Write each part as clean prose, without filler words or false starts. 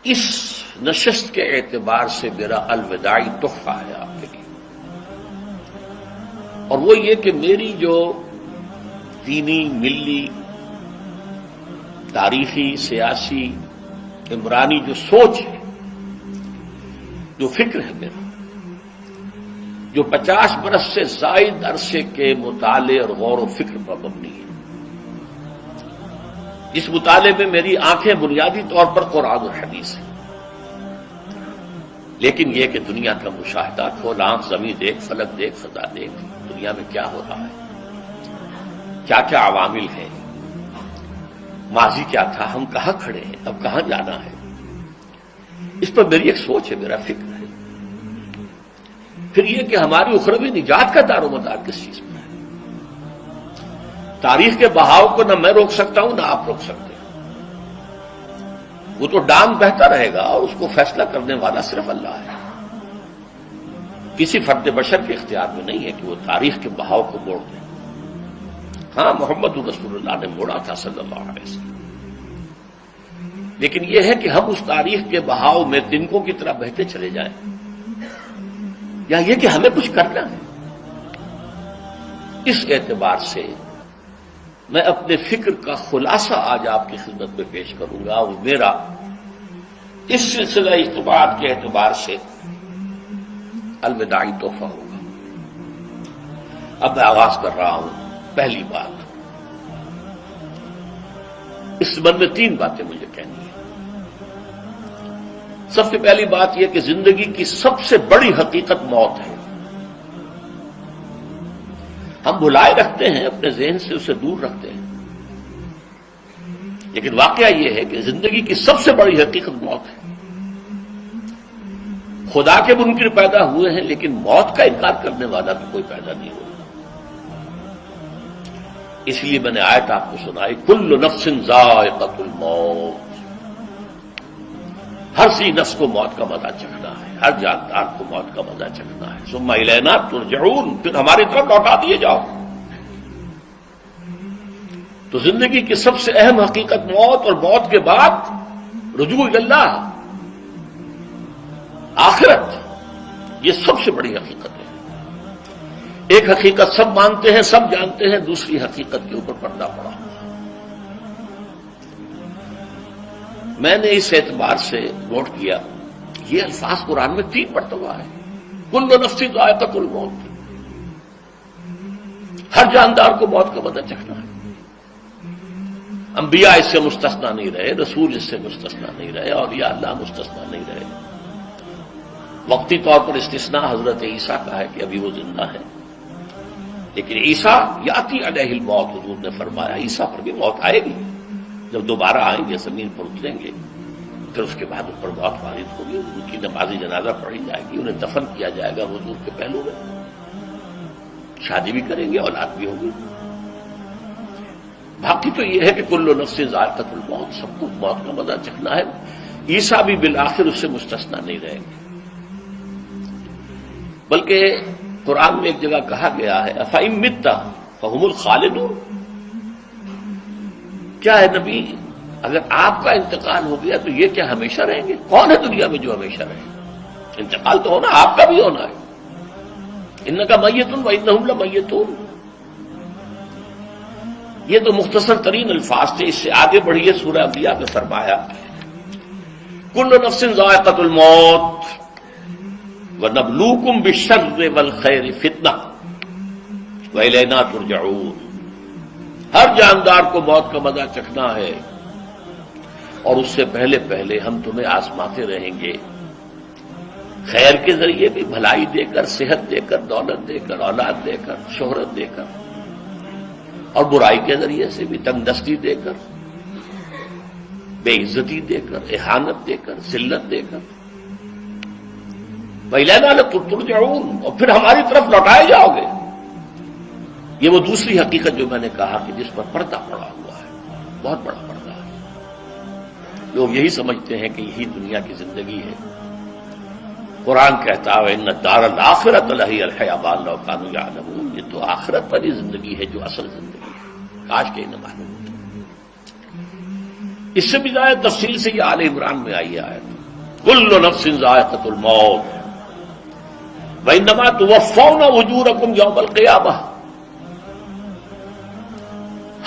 اس نشست کے اعتبار سے میرا الوداعی تحفہ ہے آپ کے لیے، اور وہ یہ کہ میری جو دینی، ملی، تاریخی، سیاسی، عمرانی جو سوچ ہے، جو فکر ہے میرا، جو 50 برس سے زائد عرصے کے مطالعے اور غور و فکر پر مبنی ہے، جس مطالعے میں میری آنکھیں بنیادی طور پر قرآن اور حدیث ہیں، لیکن یہ کہ دنیا کا مشاہدہ، کھول آنکھ، زمین دیکھ، فلک دیکھ، فضا دیکھ، دنیا میں کیا ہو رہا ہے، کیا کیا عوامل ہیں، ماضی کیا تھا، ہم کہاں کھڑے ہیں، اب کہاں جانا ہے، اس پر میری ایک سوچ ہے، میرا فکر ہے۔ پھر یہ کہ ہماری اخروی نجات کا دار و مدار کس چیز پر ہے۔ تاریخ کے بہاؤ کو نہ میں روک سکتا ہوں، نہ آپ روک سکتے ہیں، وہ تو ڈانگ بہتا رہے گا، اور اس کو فیصلہ کرنے والا صرف اللہ ہے۔ کسی فرد بشر کے اختیار میں نہیں ہے کہ وہ تاریخ کے بہاؤ کو موڑ دے۔ ہاں، محمد رسول اللہ نے موڑا تھا صلی اللہ علیہ وسلم، لیکن یہ ہے کہ ہم اس تاریخ کے بہاؤ میں تنکوں کی طرح بہتے چلے جائیں، یا یہ کہ ہمیں کچھ کرنا ہے۔ اس اعتبار سے میں اپنے فکر کا خلاصہ آج آپ کی خدمت میں پیش کروں گا، اور میرا اس سلسلہ اجتماعات کے اعتبار سے الوداعی تحفہ ہوگا۔ اب میں آغاز کر رہا ہوں۔ پہلی بات، اس سبب میں 3 باتیں مجھے کہنی ہیں۔ سب سے پہلی بات یہ کہ زندگی کی سب سے بڑی حقیقت موت ہے۔ ہم بھلائے رکھتے ہیں، اپنے ذہن سے اسے دور رکھتے ہیں، لیکن واقعہ یہ ہے کہ زندگی کی سب سے بڑی حقیقت موت ہے۔ خدا کے منکر پیدا ہوئے ہیں، لیکن موت کا انکار کرنے والا تو کوئی پیدا نہیں ہوا۔ اس لیے میں نے آیت آپ کو سنائی، کل نفس ذائقۃ الموت، ہر سی نفس کو موت کا مزہ چکھنا ہے، ہر جاندار کو موت کا مزہ چکھنا ہے۔ ثم الینا ترجعون، پھر ہماری طرف لوٹا دیے جاؤ۔ تو زندگی کی سب سے اہم حقیقت موت، اور موت کے بعد رجوع اللہ، آخرت، یہ سب سے بڑی حقیقت ہے۔ ایک حقیقت سب مانتے ہیں، سب جانتے ہیں، دوسری حقیقت کے اوپر پردہ پڑا۔ میں نے اس اعتبار سے نوٹ کیا، یہ الفاظ قرآن میں 3 مرتبہ ہے، کل نفس ذائقۃ الموت، ہر جاندار کو موت کا مزہ چکھنا ہے۔ انبیاء اس سے مستثنا نہیں رہے، رسول اس سے مستثنا نہیں رہے، اولیاء اللہ مستثنا نہیں رہے۔ وقتی طور پر استثناء حضرت عیسیٰ کا ہے کہ ابھی وہ زندہ ہے، لیکن عیسیٰ یاتی علیہ الموت، حضور نے فرمایا عیسیٰ پر بھی موت آئے گی، جب دوبارہ آئیں گے، زمین پر اتریں گے، پھر اس کے بعد ان پر موت وارد ہوگی، ان کی نماز جنازہ پڑھی جائے گی، انہیں دفن کیا جائے گا حضور کے پہلو میں، شادی بھی کریں گے، اولاد بھی ہوگی۔ باقی تو یہ ہے کہ کل نفس ذائقۃ الموت، سب کو موت کا مزہ چکھنا ہے۔ عیسیٰ بھی بالآخر اس سے مستثنا نہیں رہیں گے، بلکہ قرآن میں ایک جگہ کہا گیا ہے أَفَإِن مِتَّ فَهُمُ الْخَالِدُونَ، کیا ہے نبی، اگر آپ کا انتقال ہو گیا تو یہ کیا ہمیشہ رہیں گے؟ کون ہے دنیا میں جو ہمیشہ رہے؟ انتقال تو ہونا، آپ کا بھی ہونا ہے۔ إِنَّكَ مَيِّتٌ وَإِنَّهُمْ لَمَيِّتُونَ، یہ تو مختصر ترین الفاظ تھے۔ اس سے آگے بڑھیے، سورہ انبیاء میں فرمایا کل نفس ذائقۃ الموت وَنَبْلُوكُمْ بِالشَّرِّ وَالْخَيْرِ فِتْنَةً وَإِلَيْنَا تُرْجَعُونَ، ہر جاندار کو موت کا مزہ چکھنا ہے، اور اس سے پہلے پہلے ہم تمہیں آزماتے رہیں گے، خیر کے ذریعے بھی، بھلائی دے کر، صحت دے کر، دولت دے کر، اولاد دے کر، شہرت دے کر، اور برائی کے ذریعے سے بھی، تنگ دستی دے کر، بے عزتی دے کر، اہانت دے کر، ذلت دے کر، وَإِلَيْنَا تُرْجَعُونَ، اور پھر ہماری طرف لوٹائے جاؤ گے۔ یہ وہ دوسری حقیقت جو میں نے کہا کہ جس پر پردہ پڑا ہوا ہے، بہت بڑا پردہ ہے۔ لوگ یہی سمجھتے ہیں کہ یہی دنیا کی زندگی ہے۔ قرآن کہتا ہے إِنَّ الدَّارَ الْآخِرَةَ لَهِيَ الْحَيَوَانُ لَوْ كَانُوا يَعْلَمُونَ، یہ تو آخرت والی زندگی ہے جو اصل زندگی ہے، کاش کہ انہیں معلوم ہوتا۔ اس سے بھی زیادہ تفصیل سے یہ آل عمران میں آئی ہے آیت، کل نفس ذائقۃ الموت وانما توفون اجورکم یوم القیامہ،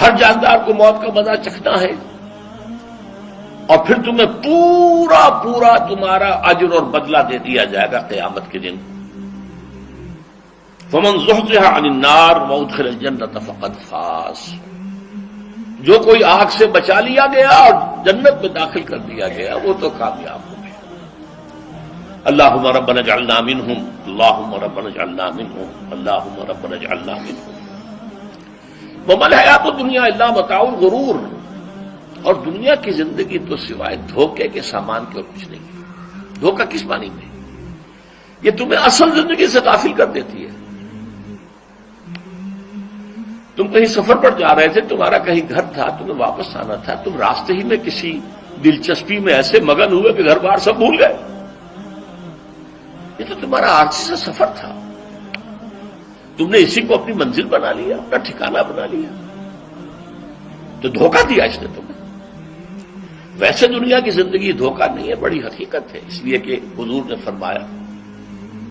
ہر جاندار کو موت کا مزہ چکھنا ہے اور پھر تمہیں پورا پورا تمہارا اجر اور بدلہ دے دیا جائے گا قیامت کے دن۔ فمن زحزح عن النار وادخل الجنۃ فقد فاز، جو کوئی آگ سے بچا لیا گیا اور جنت میں داخل کر دیا گیا وہ تو کامیاب ہو گیا۔ اللہم ربنا اجعلنا منہم، اللہم ربنا اجعلنا منہم، اللہم ربنا اجعلنا منہم۔ وما الحیات الدنیا الا متاع الغرور، اور دنیا کی زندگی تو سوائے دھوکے کے سامان کے اور کچھ نہیں ہے۔ دھوکہ کس معنی میں؟ یہ تمہیں اصل زندگی سے غافل کر دیتی ہے۔ تم کہیں سفر پر جا رہے تھے، تمہارا کہیں گھر تھا، تمہیں واپس آنا تھا، تم راستے ہی میں کسی دلچسپی میں ایسے مگن ہوئے کہ گھر بار سب بھول گئے۔ یہ تو تمہارا عارضی سے سفر تھا، تم نے اسی کو اپنی منزل بنا لیا، اپنا ٹھکانہ بنا لیا، تو دھوکہ دیا اس نے تمہیں۔ ویسے دنیا کی زندگی دھوکہ نہیں ہے، بڑی حقیقت ہے، اس لیے کہ حضور نے فرمایا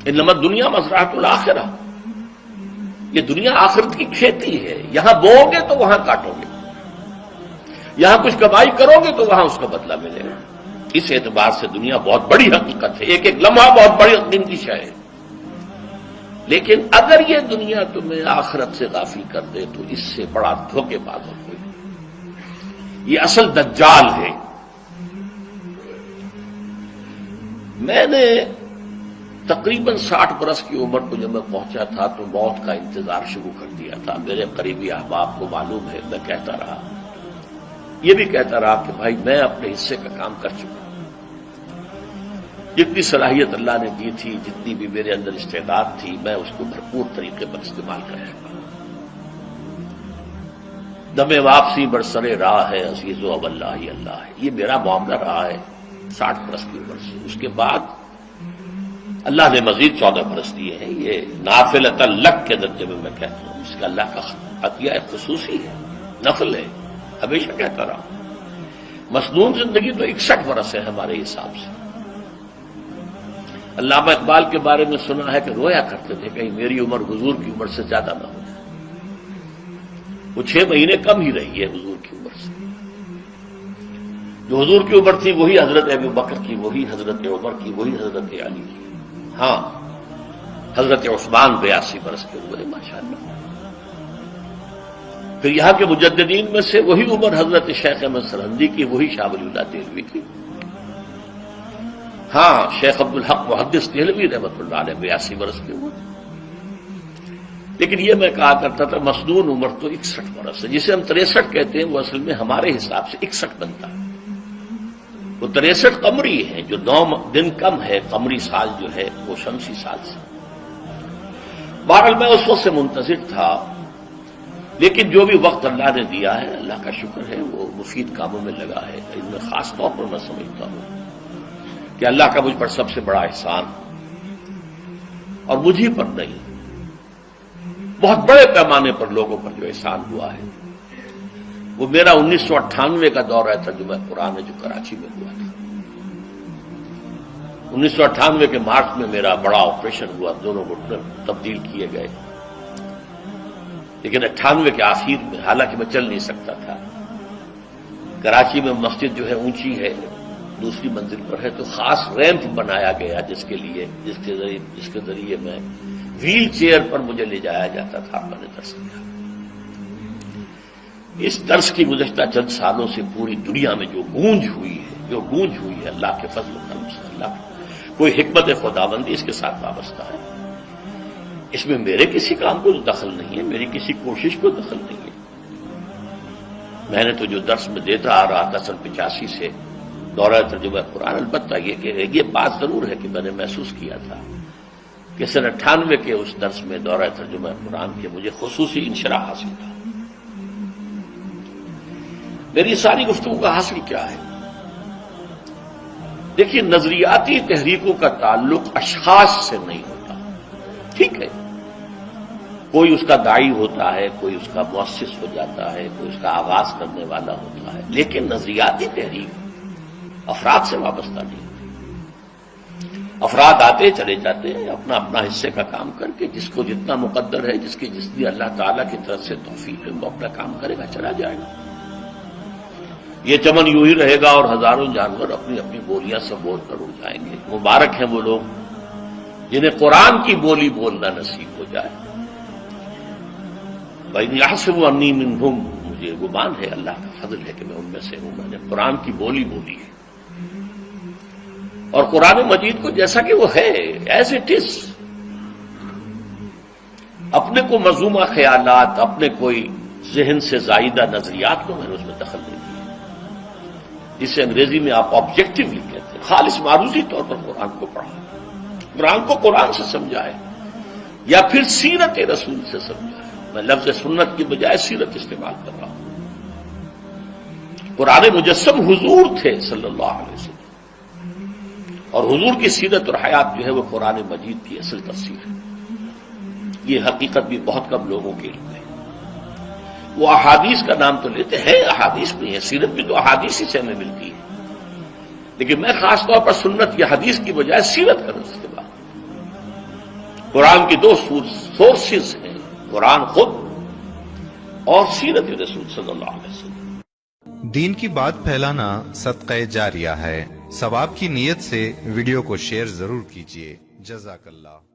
انما الدنیا مزرعۃ الآخرہ، یہ دنیا آخرت کی کھیتی ہے، یہاں بو گے تو وہاں کاٹو گے، یہاں کچھ کمائی کرو گے تو وہاں اس کا بدلہ ملے گا۔ اس اعتبار سے دنیا بہت بڑی حقیقت ہے، ایک ایک لمحہ بہت بڑی قیمتی شے ہے، لیکن اگر یہ دنیا تمہیں آخرت سے غافل کر دے تو اس سے بڑا دھوکے باز اور کوئی نہیں۔ یہ اصل دجال ہے۔ میں نے تقریباً 60 برس کی عمر کو جب میں پہنچا تھا تو موت کا انتظار شروع کر دیا تھا۔ میرے قریبی احباب کو معلوم ہے، میں کہتا رہا، یہ بھی کہتا رہا کہ بھائی میں اپنے حصے کا کام کر چکا ہوں، جتنی صلاحیت اللہ نے دی تھی، جتنی بھی میرے اندر استعداد تھی، میں اس کو بھرپور طریقے پر استعمال کر چکا ہوں۔ دم واپسی برسرے راہ ہے عزیز و اب اللہ ہی اللہ ہے، یہ میرا معاملہ رہا ہے 60 برس کی عمر سے۔ اس کے بعد اللہ نے مزید 14 برس دیے ہیں، یہ نافلۃ لک کے درجے میں کہتا ہوں، اس کا اللہ کا عطیہ خصوصی ہے، نفل ہے، ہمیشہ کہتا رہا ہوں۔ مسنون زندگی تو 61 برس ہے ہمارے حساب سے۔ علامہ اقبال کے بارے میں سنا ہے کہ رویا کرتے تھے کہیں میری عمر حضور کی عمر سے زیادہ نہ ہو جائے۔ وہ 6 مہینے کم ہی رہی ہے حضور کی عمر سے۔ جو حضور کی عمر تھی وہی حضرت ابو بکر کی، وہی حضرت عمر کی، وہی حضرت علی کی۔ ہاں حضرت عثمان 82 برس کے ہوئے ماشاءاللہ۔ پھر یہاں کے مجددین میں سے وہی عمر حضرت شیخ احمد سرہندی کی، وہی شاہ ولی اللہ دہلوی کی۔ ہاں شیخ عبدالحق محدث دہلوی رحمۃ اللہ علیہ 82 برس کے ہوئے۔ لیکن یہ میں کہا کرتا تھا مسنون عمر تو 61 برس ہے، جسے ہم 63 کہتے ہیں وہ اصل میں ہمارے حساب سے 61 بنتا ہے۔ وہ 63 قمری ہے، جو 9 دن کم ہے، قمری سال جو ہے وہ شمسی سال سے۔ بہرحال میں اس وقت سے منتظر تھا، لیکن جو بھی وقت اللہ نے دیا ہے اللہ کا شکر ہے، وہ مفید کاموں میں لگا ہے۔ ان میں خاص طور پر میں سمجھتا ہوں کہ اللہ کا مجھ پر سب سے بڑا احسان، اور مجھے پر نہیں، بہت بڑے پیمانے پر لوگوں پر جو احسان ہوا ہے، وہ میرا 1998 کا دورہ ترجمہ قرآن ہے جو کراچی میں ہوا تھا۔ 1998 کے مارچ میں میرا بڑا آپریشن ہوا، دونوں گھٹنے تبدیل کیے گئے، لیکن 98 کے آخر میں، حالانکہ میں چل نہیں سکتا تھا، کراچی میں مسجد جو ہے اونچی ہے، دوسری منزل پر ہے، تو خاص ریمپ بنایا گیا جس کے ذریعے میں ویل چیئر پر مجھے لے جایا جاتا تھا۔ میں نے درس دیا۔ اس درس کی گزشتہ چند سالوں سے پوری دنیا میں جو گونج ہوئی ہے اللہ کے فضل و کرم سے، اللہ کوئی حکمت خداوندی اس کے ساتھ وابستہ ہے۔ اس میں میرے کسی کام کو دخل نہیں ہے، میری کسی کوشش کو دخل نہیں ہے۔ میں نے تو جو درس میں دیتا آ رہا تھا سن 85 سے دورہ ترجمہ قرآن، البتہ یہ بات ضرور ہے کہ میں نے محسوس کیا تھا کہ سن 98 کے اس درس میں دورہ ترجمہ قرآن کے مجھے خصوصی انشراح حاصل تھا۔ میری ساری گفتگو کا حاصل کیا ہے؟ دیکھیے، نظریاتی تحریکوں کا تعلق اشخاص سے نہیں ہوتا، ٹھیک ہے، کوئی اس کا داعی ہوتا ہے، کوئی اس کا مؤسس ہو جاتا ہے، کوئی اس کا آغاز کرنے والا ہوتا ہے، لیکن نظریاتی تحریک افراد سے وابستہ نہیں ہوتی۔ افراد آتے چلے جاتے ہیں اپنا اپنا حصے کا کام کر کے، جس کو جتنا مقدر ہے، جس کی اللہ تعالیٰ کی طرف سے توفیق ہے، وہ اپنا کام کرے گا، چلا جائے گا۔ یہ چمن یوں ہی رہے گا اور ہزاروں جانور اپنی اپنی بولیاں سے بول کر اڑ جائیں گے۔ مبارک ہیں وہ لوگ جنہیں قرآن کی بولی بولنا نصیب ہو جائے۔ وَإِنْ يَحْسَبُوا أَنِّي مِنْهُمْ، مجھے گمان ہے، اللہ کا فضل ہے کہ میں ان میں سے ہوں، میں نے قرآن کی بولی بولی ہے، اور قرآن مجید کو جیسا کہ وہ ہے ایز اٹ از، اپنے کو مذمومہ خیالات، اپنے کوئی ذہن سے زائدہ نظریات کو میں نے اس میں دخل نہیں دیا، جسے انگریزی میں آپ آبجیکٹیولی کہتے ہیں، خالص معروضی طور پر قرآن کو پڑھا، قرآن کو قرآن سے سمجھائے یا پھر سیرت رسول سے سمجھائے۔ میں لفظ سنت کی بجائے سیرت استعمال کر رہا ہوں۔ قرآن مجسم حضور تھے صلی اللہ علیہ وسلم، اور حضور کی سیرت اور حیات جو ہے وہ قرآن مجید کی اصل تفسیر ہے۔ یہ حقیقت بھی بہت کم لوگوں کے علم ہے۔ وہ احادیث کا نام تو لیتے ہیں، احادیث نہیں ہے، سیرت بھی تو احادیث ہی سے ہمیں ملتی ہے، لیکن میں خاص طور پر سنت یا حدیث کی بجائے سیرت کا استعمال۔ قرآن کی دو سورسز ہیں، قرآن خود اور سیرت رسول صلی اللہ علیہ وسلم۔ دین کی بات پھیلانا صدقہ جاریہ ہے، ثواب کی نیت سے ویڈیو کو شیئر ضرور کیجیے۔ جزاک اللہ۔